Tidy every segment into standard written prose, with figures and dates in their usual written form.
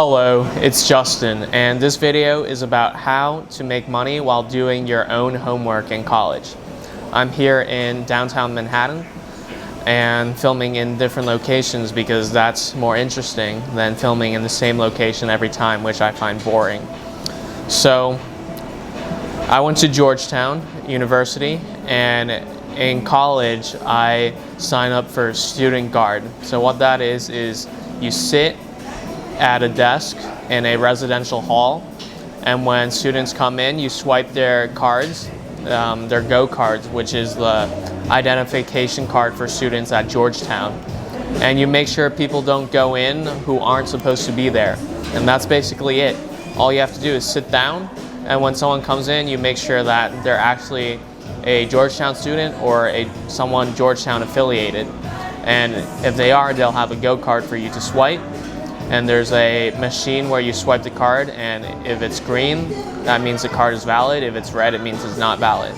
Hello, it's Justin, and this video is about how to make money while doing your own homework in college. I'm here in downtown Manhattan and filming in different locations because that's more interesting than filming in the same location every time, which I find boring. So I went to Georgetown University, and in college I signed up for student guard. So what that is you sit at a desk in a residential hall, and when students come in, you swipe their cards, their Go cards, which is the identification card for students at Georgetown, and you make sure people don't go in who aren't supposed to be there. And that's basically it. All you have to do is sit down, and when someone comes in, you make sure that they're actually a Georgetown student or someone Georgetown affiliated. And if they are, they'll have a Go card for you to swipe. And there's a machine where you swipe the card, and if it's green, that means the card is valid. If it's red, it means it's not valid.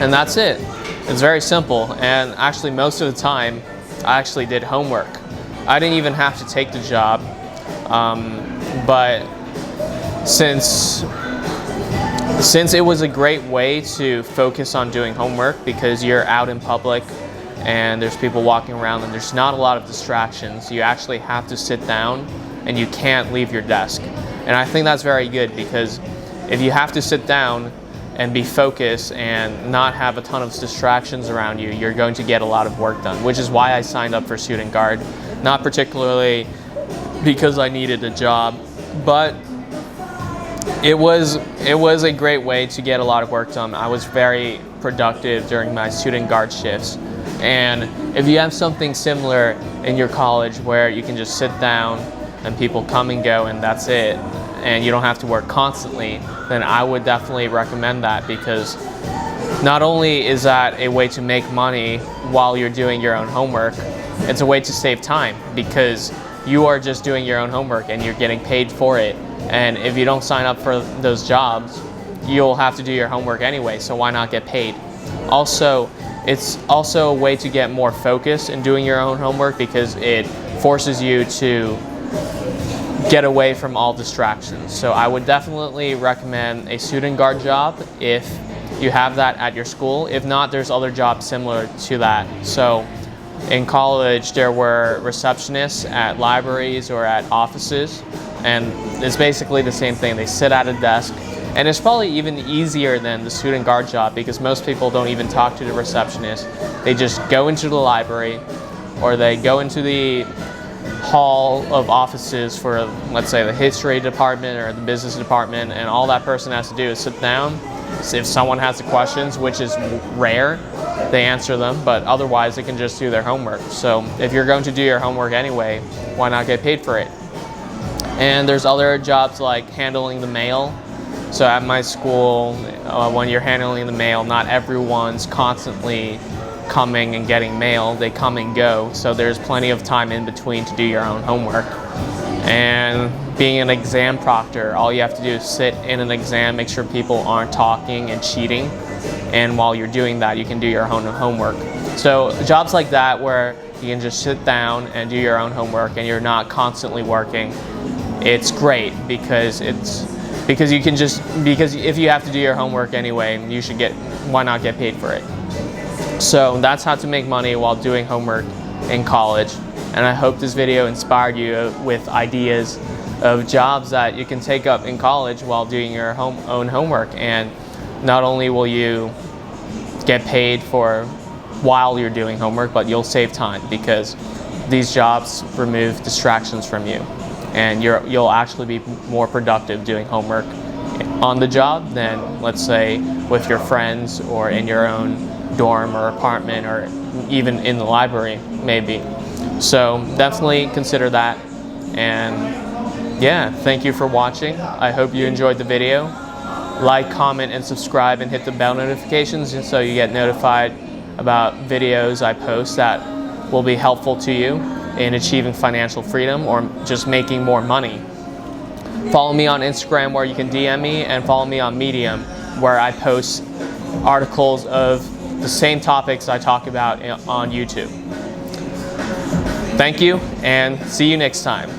And that's it. It's very simple, and actually most of the time, I actually did homework. I didn't even have to take the job, but since it was a great way to focus on doing homework because you're out in public, and there's people walking around and there's not a lot of distractions. You actually have to sit down and you can't leave your desk. And I think that's very good, because if you have to sit down and be focused and not have a ton of distractions around you, you're going to get a lot of work done, which is why I signed up for student guard. Not particularly because I needed a job, but it was a great way to get a lot of work done. I was very productive during my student guard shifts. And if you have something similar in your college where you can just sit down and people come and go and that's it, and you don't have to work constantly, then I would definitely recommend that, because not only is that a way to make money while you're doing your own homework, it's a way to save time, because you are just doing your own homework and you're getting paid for it. And if you don't sign up for those jobs, you'll have to do your homework anyway, so why not get paid? Also, it's also a way to get more focus in doing your own homework, because it forces you to get away from all distractions. So I would definitely recommend a student guard job if you have that at your school. If not, there's other jobs similar to that. So in college, there were receptionists at libraries or at offices, and it's basically the same thing. They sit at a desk. And it's probably even easier than the student guard job, because most people don't even talk to the receptionist. They just go into the library, or they go into the hall of offices for, let's say, the history department or the business department, and all that person has to do is sit down. If someone has the questions, which is rare, they answer them, but otherwise they can just do their homework. So if you're going to do your homework anyway, why not get paid for it? And there's other jobs like handling the mail. So at my school, when you're handling the mail, not everyone's constantly coming and getting mail. They come and go. So there's plenty of time in between to do your own homework. And being an exam proctor, all you have to do is sit in an exam, make sure people aren't talking and cheating. And while you're doing that, you can do your own homework. So jobs like that, where you can just sit down and do your own homework and you're not constantly working, it's great, because if you have to do your homework anyway, why not get paid for it? So that's how to make money while doing homework in college. And I hope this video inspired you with ideas of jobs that you can take up in college while doing your own homework. And not only will you get paid for while you're doing homework, but you'll save time, because these jobs remove distractions from you. And you'll actually be more productive doing homework on the job than, let's say, with your friends or in your own dorm or apartment, or even in the library, maybe. So definitely consider that. And yeah, thank you for watching. I hope you enjoyed the video. Like, comment, and subscribe, and hit the bell notifications just so you get notified about videos I post that will be helpful to you in achieving financial freedom or just making more money. Follow me on Instagram, where you can DM me, and follow me on Medium, where I post articles of the same topics I talk about on YouTube. Thank you, and see you next time.